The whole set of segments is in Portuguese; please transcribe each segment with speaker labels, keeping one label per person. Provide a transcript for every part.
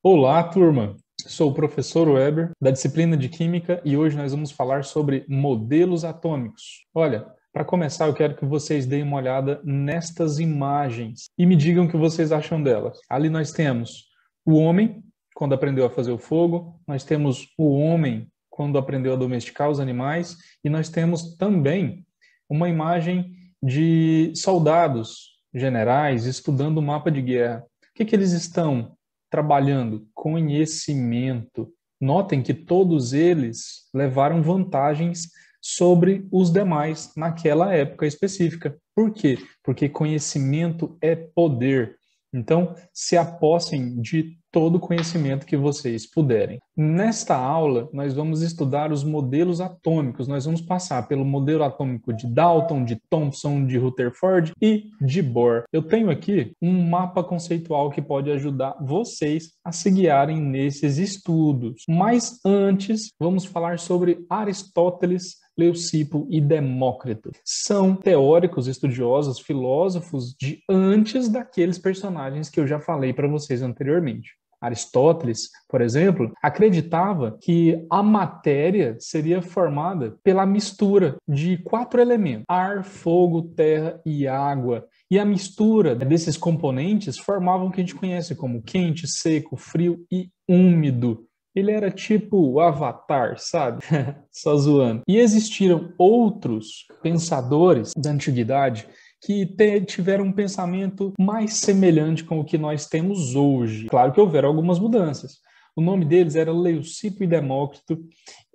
Speaker 1: Olá, turma! Sou o professor Weber, da disciplina de Química, e hoje nós vamos falar sobre modelos atômicos. Olha, para começar, eu quero que vocês deem uma olhada nestas imagens e me digam o que vocês acham delas. Ali nós temos o homem, quando aprendeu a fazer o fogo, nós temos o homem, quando aprendeu a domesticar os animais, e nós temos também uma imagem de soldados, generais, estudando o mapa de guerra. O que eles estão trabalhando? Conhecimento. Notem que todos eles levaram vantagens sobre os demais naquela época específica. Por quê? Porque conhecimento é poder. Então, se apossem de todo o conhecimento que vocês puderem. Nesta aula, nós vamos estudar os modelos atômicos. Nós vamos passar pelo modelo atômico de Dalton, de Thomson, de Rutherford e de Bohr. Eu tenho aqui um mapa conceitual que pode ajudar vocês a se guiarem nesses estudos. Mas antes, vamos falar sobre Aristóteles, Leucipo e Demócrito. São teóricos, estudiosos, filósofos de antes daqueles personagens que eu já falei para vocês anteriormente. Aristóteles, por exemplo, acreditava que a matéria seria formada pela mistura de 4 elementos: ar, fogo, terra e água. E a mistura desses componentes formavam o que a gente conhece como quente, seco, frio e úmido. Ele era tipo o Avatar, sabe? Só zoando. E existiram outros pensadores da antiguidade que tiveram um pensamento mais semelhante com o que nós temos hoje. Claro que houveram algumas mudanças. O nome deles era Leucipo e Demócrito,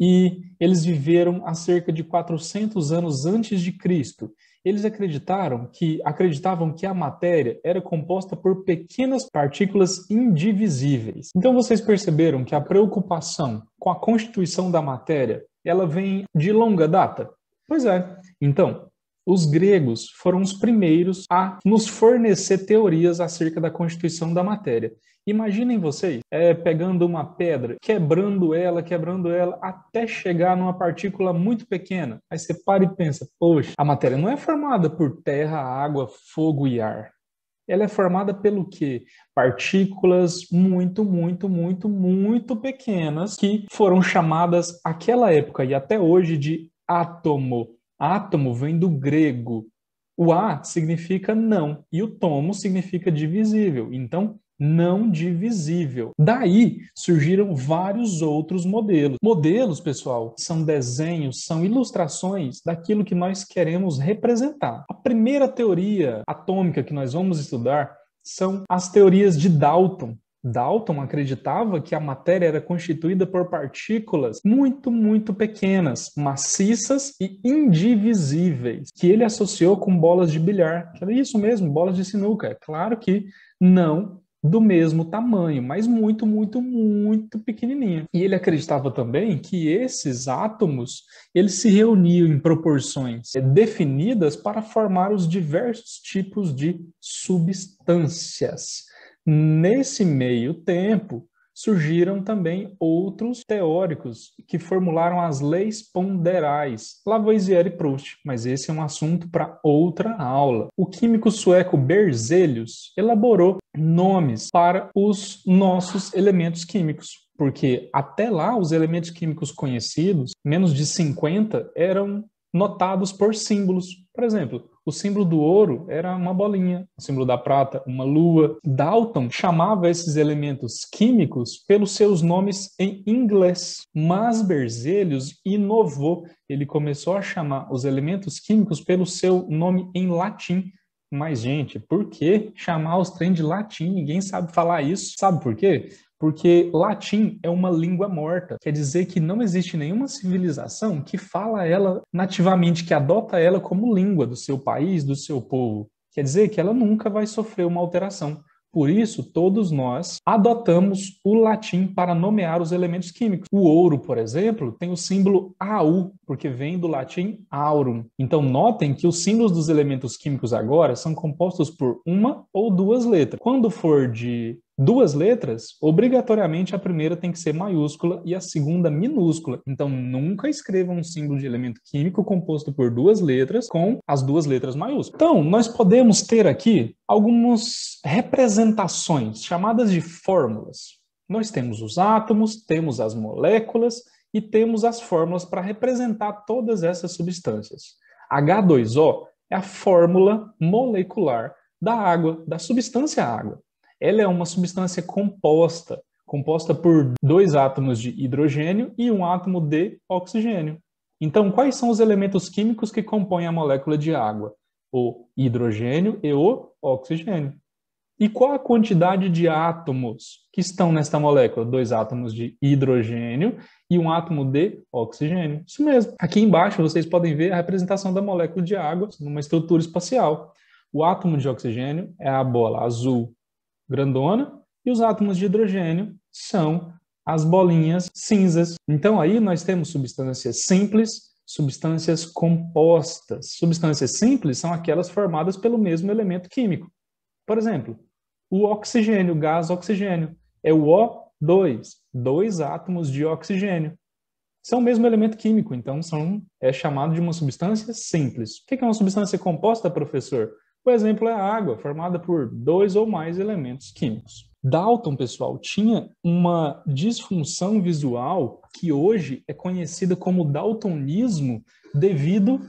Speaker 1: e eles viveram há cerca de 400 anos antes de Cristo. Eles acreditavam que a matéria era composta por pequenas partículas indivisíveis. Então vocês perceberam que a preocupação com a constituição da matéria, ela vem de longa data? Pois é. Então, os gregos foram os primeiros a nos fornecer teorias acerca da constituição da matéria. Imaginem vocês pegando uma pedra, quebrando ela, até chegar numa partícula muito pequena. Aí você para e pensa, poxa, a matéria não é formada por terra, água, fogo e ar. Ela é formada pelo quê? Partículas muito, muito, muito, muito pequenas que foram chamadas, naquela época e até hoje, de átomo. Átomo vem do grego. O A significa não e o tomo significa divisível. Então, não divisível. Daí surgiram vários outros modelos. Modelos, pessoal, são desenhos, são ilustrações daquilo que nós queremos representar. A primeira teoria atômica que nós vamos estudar são as teorias de Dalton. Dalton acreditava que a matéria era constituída por partículas muito, muito pequenas, maciças e indivisíveis, que ele associou com bolas de bilhar. Que era isso mesmo, bolas de sinuca. É claro que não do mesmo tamanho, mas muito, muito, muito pequenininha. E ele acreditava também que esses átomos, eles se reuniam em proporções definidas para formar os diversos tipos de substâncias. Nesse meio tempo, surgiram também outros teóricos que formularam as leis ponderais, Lavoisier e Proust, mas esse é um assunto para outra aula. O químico sueco Berzelius elaborou nomes para os nossos elementos químicos, porque até lá os elementos químicos conhecidos, menos de 50, eram notados por símbolos. Por exemplo, o símbolo do ouro era uma bolinha, o símbolo da prata, uma lua. Dalton chamava esses elementos químicos pelos seus nomes em inglês, mas Berzelius inovou. Ele começou a chamar os elementos químicos pelo seu nome em latim. Mas, gente, por que chamar os trem de latim? Ninguém sabe falar isso. Sabe por quê? Porque latim é uma língua morta. Quer dizer que não existe nenhuma civilização que fala ela nativamente, que adota ela como língua do seu país, do seu povo. Quer dizer que ela nunca vai sofrer uma alteração. Por isso, todos nós adotamos o latim para nomear os elementos químicos. O ouro, por exemplo, tem o símbolo AU, porque vem do latim aurum. Então, notem que os símbolos dos elementos químicos agora são compostos por uma ou duas letras. Quando for de 2 letras, obrigatoriamente a primeira tem que ser maiúscula e a segunda minúscula. Então, nunca escreva um símbolo de elemento químico composto por 2 letras com as 2 letras maiúsculas. Então, nós podemos ter aqui algumas representações chamadas de fórmulas. Nós temos os átomos, temos as moléculas e temos as fórmulas para representar todas essas substâncias. H2O é a fórmula molecular da água, da substância água. Ela é uma substância composta por 2 átomos de hidrogênio e um átomo de oxigênio. Então, quais são os elementos químicos que compõem a molécula de água? O hidrogênio e o oxigênio. E qual a quantidade de átomos que estão nesta molécula? 2 átomos de hidrogênio e um átomo de oxigênio. Isso mesmo. Aqui embaixo vocês podem ver a representação da molécula de água numa estrutura espacial. O átomo de oxigênio é a bola azul grandona e os átomos de hidrogênio são as bolinhas cinzas. Então aí nós temos substâncias simples, substâncias compostas. Substâncias simples são aquelas formadas pelo mesmo elemento químico. Por exemplo, o oxigênio, o gás oxigênio, é o O2, 2 átomos de oxigênio. São o mesmo elemento químico, então é chamado de uma substância simples. O que é uma substância composta, professor? O exemplo é a água, formada por 2 ou mais elementos químicos. Dalton, pessoal, tinha uma disfunção visual que hoje é conhecida como daltonismo devido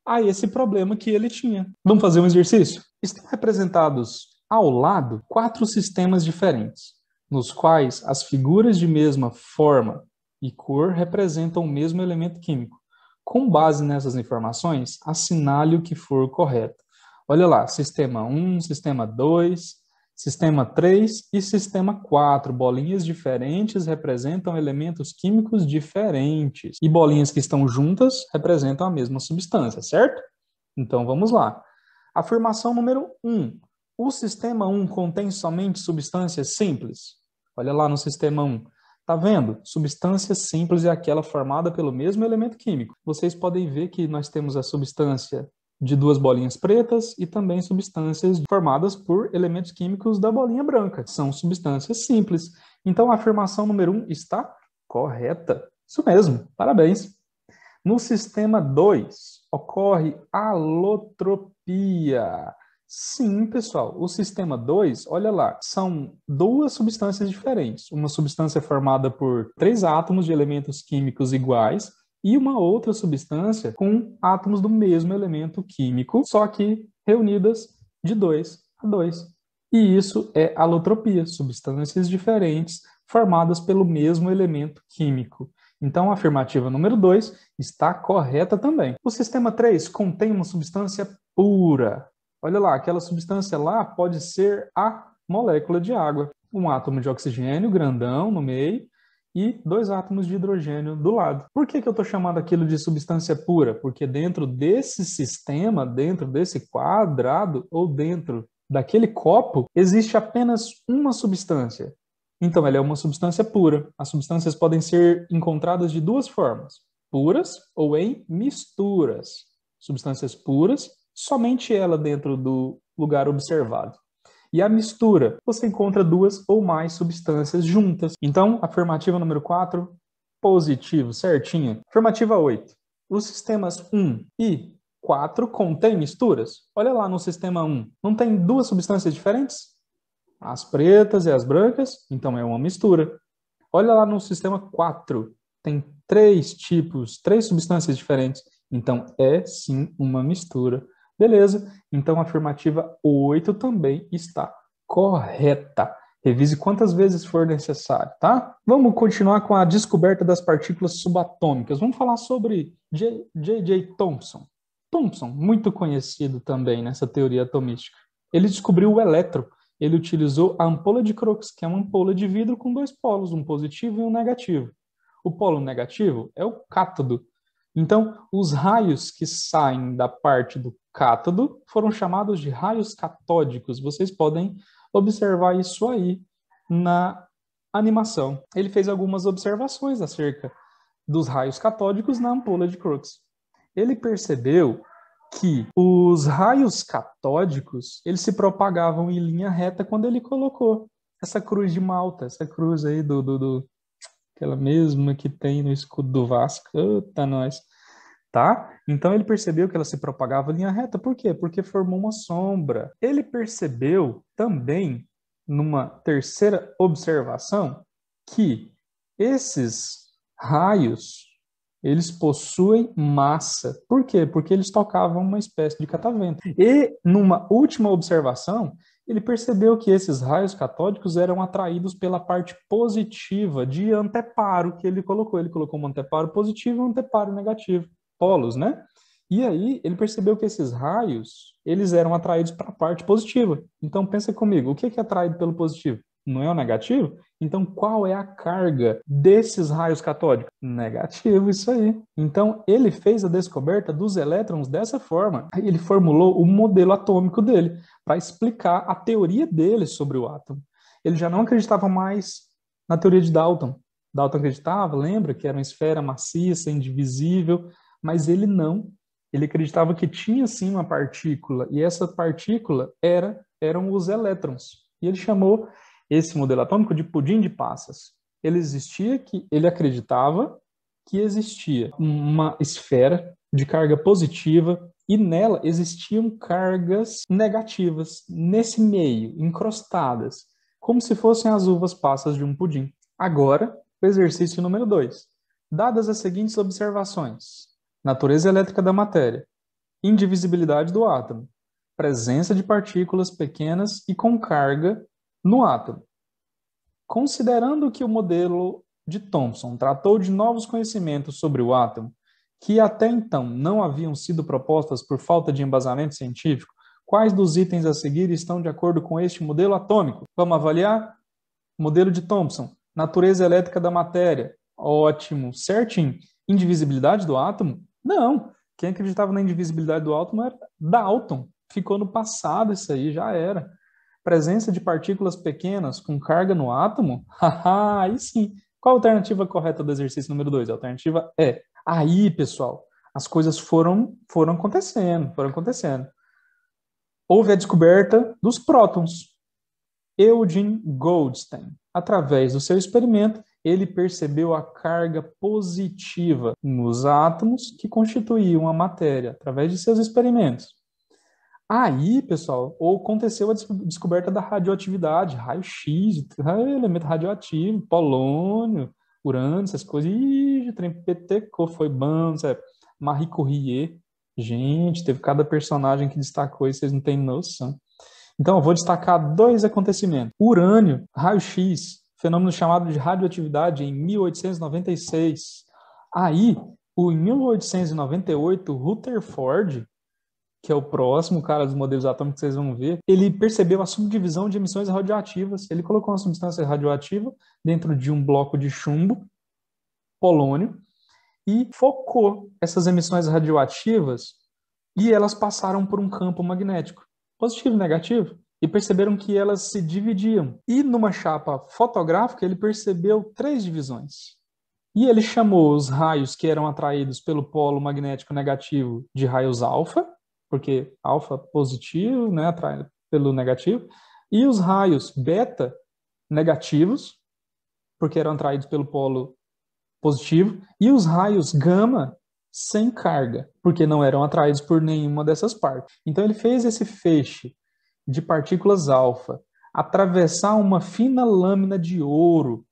Speaker 1: a esse problema que ele tinha. Vamos fazer um exercício? Estão representados ao lado 4 sistemas diferentes, nos quais as figuras de mesma forma e cor representam o mesmo elemento químico. Com base nessas informações, assinale o que for correto. Olha lá, sistema 1, sistema 2, sistema 3 e sistema 4. Bolinhas diferentes representam elementos químicos diferentes. E bolinhas que estão juntas representam a mesma substância, certo? Então vamos lá. Afirmação número 1. O sistema 1 contém somente substâncias simples? Olha lá no sistema 1. Tá vendo? Substância simples é aquela formada pelo mesmo elemento químico. Vocês podem ver que nós temos a substância de 2 bolinhas pretas e também substâncias formadas por elementos químicos da bolinha branca. São substâncias simples. Então a afirmação número 1 está correta. Isso mesmo, parabéns. No sistema 2, ocorre alotropia. Sim, pessoal, o sistema 2, olha lá, são 2 substâncias diferentes. Uma substância formada por 3 átomos de elementos químicos iguais e uma outra substância com átomos do mesmo elemento químico, só que reunidas de 2 a 2. E isso é alotropia, substâncias diferentes formadas pelo mesmo elemento químico. Então, a afirmativa número 2 está correta também. O sistema 3 contém uma substância pura. Olha lá, aquela substância lá pode ser a molécula de água. Um átomo de oxigênio grandão no meio e 2 átomos de hidrogênio do lado. Por que eu estou chamando aquilo de substância pura? Porque dentro desse sistema, dentro desse quadrado ou dentro daquele copo, existe apenas uma substância. Então, ela é uma substância pura. As substâncias podem ser encontradas de 2 formas: puras ou em misturas. Substâncias puras, somente ela dentro do lugar observado. E a mistura, você encontra 2 ou mais substâncias juntas. Então, afirmativa número 4, positivo, certinho. Afirmativa 8. Os sistemas 1 e 4 contêm misturas? Olha lá no sistema 1. Não tem 2 substâncias diferentes? As pretas e as brancas? Então é uma mistura. Olha lá no sistema 4. Tem 3 tipos, 3 substâncias diferentes. Então é sim uma mistura. Beleza, então a afirmativa 8 também está correta. Revise quantas vezes for necessário, tá? Vamos continuar com a descoberta das partículas subatômicas. Vamos falar sobre J.J. Thomson. Thomson, muito conhecido também nessa teoria atomística. Ele descobriu o elétron. Ele utilizou a ampola de Crookes, que é uma ampola de vidro com 2 polos, um positivo e um negativo. O polo negativo é o cátodo. Então, os raios que saem da parte do cátodo foram chamados de raios catódicos. Vocês podem observar isso aí na animação. Ele fez algumas observações acerca dos raios catódicos na ampola de Crookes. Ele percebeu que os raios catódicos eles se propagavam em linha reta quando ele colocou essa cruz de Malta, essa cruz aí aquela mesma que tem no escudo do Vasco. Eita, nós. Tá? Então ele percebeu que ela se propagava em linha reta. Por quê? Porque formou uma sombra. Ele percebeu também, numa terceira observação, que esses raios, eles possuem massa. Por quê? Porque eles tocavam uma espécie de catavento. E, numa última observação, ele percebeu que esses raios catódicos eram atraídos pela parte positiva de anteparo que ele colocou. Ele colocou um anteparo positivo e um anteparo negativo. Polos, né? E aí, ele percebeu que esses raios, eles eram atraídos para a parte positiva. Então, pensa comigo, o que é atraído pelo positivo? Não é o negativo? Então, qual é a carga desses raios catódicos? Negativo, isso aí. Então, ele fez a descoberta dos elétrons dessa forma. Aí ele formulou o modelo atômico dele para explicar a teoria dele sobre o átomo. Ele já não acreditava mais na teoria de Dalton. Dalton acreditava, lembra, que era uma esfera maciça, indivisível, mas ele não. Ele acreditava que tinha sim uma partícula, e essa partícula eram os elétrons. E ele chamou esse modelo atômico de pudim de passas. Ele acreditava que existia uma esfera de carga positiva e nela existiam cargas negativas nesse meio, encrostadas, como se fossem as uvas passas de um pudim. Agora, o exercício número 2. Dadas as seguintes observações: natureza elétrica da matéria, indivisibilidade do átomo, presença de partículas pequenas e com carga no átomo. Considerando que o modelo de Thomson tratou de novos conhecimentos sobre o átomo, que até então não haviam sido propostas por falta de embasamento científico, quais dos itens a seguir estão de acordo com este modelo atômico? Vamos avaliar? Modelo de Thomson, natureza elétrica da matéria. Ótimo, certinho. Indivisibilidade do átomo? Não. Quem acreditava na indivisibilidade do átomo era Dalton. Ficou no passado isso aí, já era. Presença de partículas pequenas com carga no átomo? Haha, aí sim. Qual a alternativa correta do exercício número 2? A alternativa é. Aí, pessoal, as coisas foram acontecendo. Houve a descoberta dos prótons. Eugene Goldstein, através do seu experimento, ele percebeu a carga positiva nos átomos que constituíam a matéria, através de seus experimentos. Aí, pessoal, aconteceu a descoberta da radioatividade, raio-x, elemento radioativo, polônio, urânio, essas coisas. Ih, o trem petecou, foi bom, sabe? Marie Curie. Gente, teve cada personagem que destacou e vocês não têm noção. Então, eu vou destacar 2 acontecimentos. Urânio, raio-x, fenômeno chamado de radioatividade em 1896. Aí, em 1898, Rutherford, que é o próximo cara dos modelos atômicos que vocês vão ver, ele percebeu a subdivisão de emissões radioativas. Ele colocou uma substância radioativa dentro de um bloco de chumbo, polônio, e focou essas emissões radioativas e elas passaram por um campo magnético, positivo e negativo, e perceberam que elas se dividiam. E numa chapa fotográfica ele percebeu 3 divisões. E ele chamou os raios que eram atraídos pelo polo magnético negativo de raios alfa, porque alfa positivo, né, atrai pelo negativo, e os raios beta negativos, porque eram atraídos pelo polo positivo, e os raios gama sem carga, porque não eram atraídos por nenhuma dessas partes. Então ele fez esse feixe de partículas alfa atravessar uma fina lâmina de ouro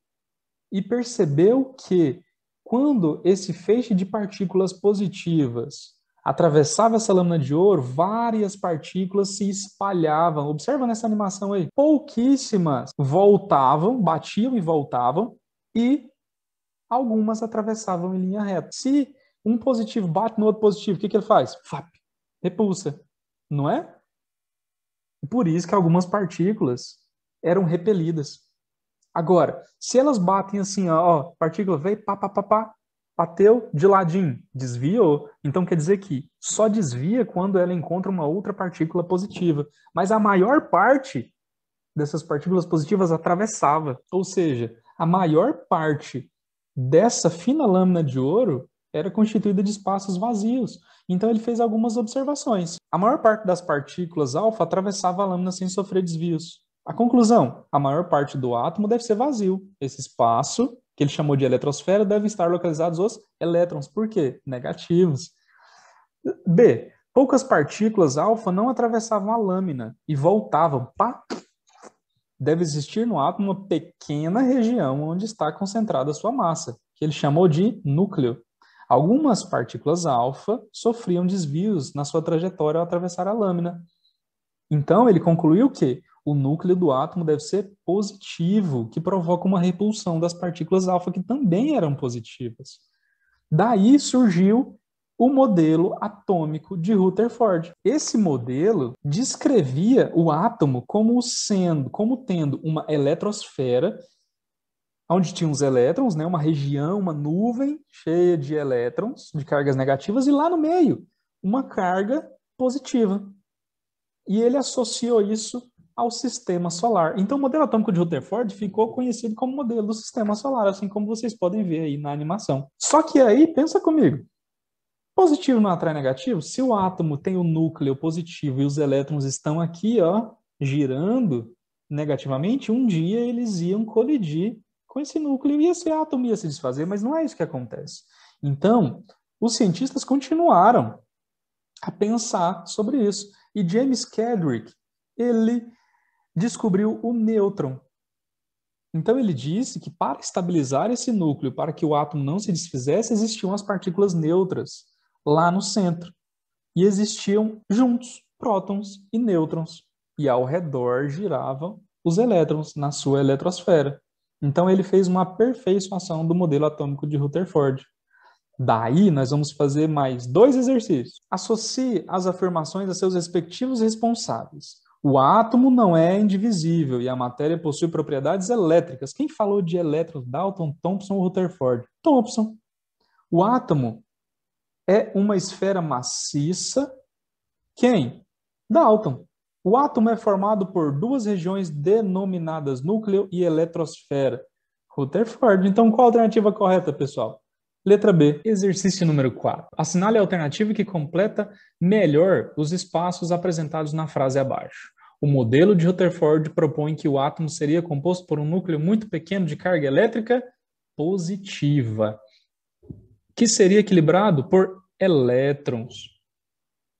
Speaker 1: e percebeu que quando esse feixe de partículas positivas atravessava essa lâmina de ouro, várias partículas se espalhavam. Observa nessa animação aí. Pouquíssimas voltavam, batiam e voltavam, e algumas atravessavam em linha reta. Se um positivo bate no outro positivo, o que ele faz? Fap, repulsa, não é? Por isso que algumas partículas eram repelidas. Agora, se elas batem assim, ó, partícula veio, pá, bateu de ladinho, desviou. Então quer dizer que só desvia quando ela encontra uma outra partícula positiva. Mas a maior parte dessas partículas positivas atravessava. Ou seja, a maior parte dessa fina lâmina de ouro era constituída de espaços vazios. Então ele fez algumas observações. A maior parte das partículas alfa atravessava a lâmina sem sofrer desvios. A conclusão: a maior parte do átomo deve ser vazio. Esse espaço, que ele chamou de eletrosfera, deve estar localizados os elétrons. Por quê? Negativos. B. Poucas partículas alfa não atravessavam a lâmina e voltavam. Pá, deve existir no átomo uma pequena região onde está concentrada a sua massa, que ele chamou de núcleo. Algumas partículas alfa sofriam desvios na sua trajetória ao atravessar a lâmina. Então, ele concluiu que o núcleo do átomo deve ser positivo, que provoca uma repulsão das partículas alfa, que também eram positivas. Daí surgiu o modelo atômico de Rutherford. Esse modelo descrevia o átomo como tendo uma eletrosfera, onde tinha os elétrons, né, uma região, uma nuvem cheia de elétrons, de cargas negativas, e lá no meio, uma carga positiva. E ele associou isso ao sistema solar. Então, o modelo atômico de Rutherford ficou conhecido como modelo do sistema solar, assim como vocês podem ver aí na animação. Só que aí, pensa comigo, positivo não atrai negativo? Se o átomo tem o núcleo positivo e os elétrons estão aqui, ó, girando negativamente, um dia eles iam colidir com esse núcleo e esse átomo ia se desfazer, mas não é isso que acontece. Então, os cientistas continuaram a pensar sobre isso. E James Chadwick, ele descobriu o nêutron. Então ele disse que para estabilizar esse núcleo, para que o átomo não se desfizesse, existiam as partículas neutras lá no centro. E existiam juntos prótons e nêutrons. E ao redor giravam os elétrons na sua eletrosfera. Então ele fez uma aperfeiçoação do modelo atômico de Rutherford. Daí, nós vamos fazer mais 2 exercícios. Associe as afirmações a seus respectivos responsáveis. O átomo não é indivisível e a matéria possui propriedades elétricas. Quem falou de elétrons? Dalton, Thomson ou Rutherford? Thomson. O átomo é uma esfera maciça. Quem? Dalton. O átomo é formado por 2 regiões denominadas núcleo e eletrosfera. Rutherford. Então, qual a alternativa correta, pessoal? Letra B, exercício número 4. Assinale a alternativa que completa melhor os espaços apresentados na frase abaixo. O modelo de Rutherford propõe que o átomo seria composto por um núcleo muito pequeno de carga elétrica positiva, que seria equilibrado por elétrons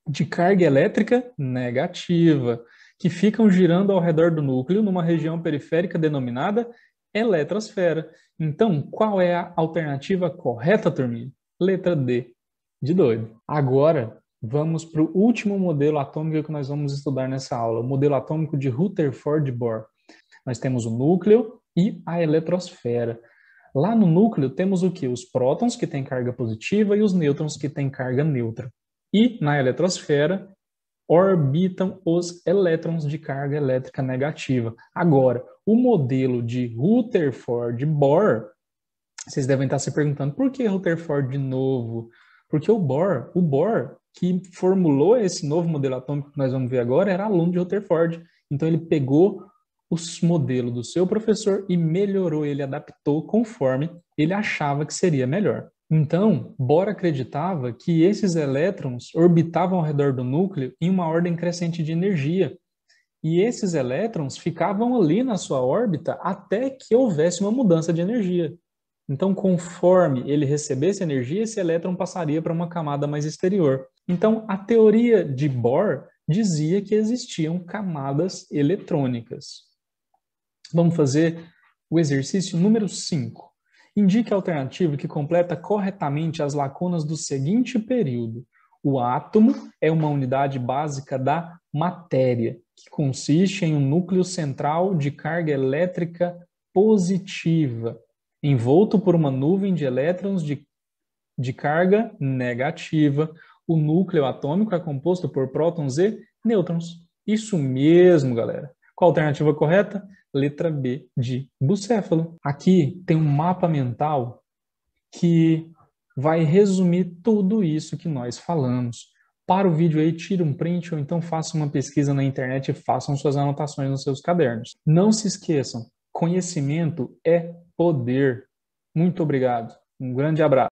Speaker 1: de carga elétrica negativa, que ficam girando ao redor do núcleo numa região periférica denominada eletrosfera. Então, qual é a alternativa correta, turminha? Letra D, de doido. Agora, vamos para o último modelo atômico que nós vamos estudar nessa aula, o modelo atômico de Rutherford-Bohr. Nós temos o núcleo e a eletrosfera. Lá no núcleo temos o quê? Os prótons, que têm carga positiva, e os nêutrons, que têm carga neutra. E na eletrosfera orbitam os elétrons de carga elétrica negativa. Agora, o modelo de Rutherford-Bohr, vocês devem estar se perguntando, por que Rutherford de novo? Porque o Bohr que formulou esse novo modelo atômico que nós vamos ver agora, era aluno de Rutherford. Então ele pegou os modelos do seu professor e melhorou, ele adaptou conforme ele achava que seria melhor. Então, Bohr acreditava que esses elétrons orbitavam ao redor do núcleo em uma ordem crescente de energia. E esses elétrons ficavam ali na sua órbita até que houvesse uma mudança de energia. Então, conforme ele recebesse energia, esse elétron passaria para uma camada mais exterior. Então, a teoria de Bohr dizia que existiam camadas eletrônicas. Vamos fazer o exercício número 5. Indique a alternativa que completa corretamente as lacunas do seguinte período. O átomo é uma unidade básica da matéria, que consiste em um núcleo central de carga elétrica positiva, envolto por uma nuvem de elétrons de carga negativa. O núcleo atômico é composto por prótons e nêutrons. Isso mesmo, galera. Qual a alternativa correta? Letra B, de bucéfalo. Aqui tem um mapa mental que vai resumir tudo isso que nós falamos. Para o vídeo aí, tire um print ou então faça uma pesquisa na internet e façam suas anotações nos seus cadernos. Não se esqueçam, conhecimento é poder. Muito obrigado. Um grande abraço.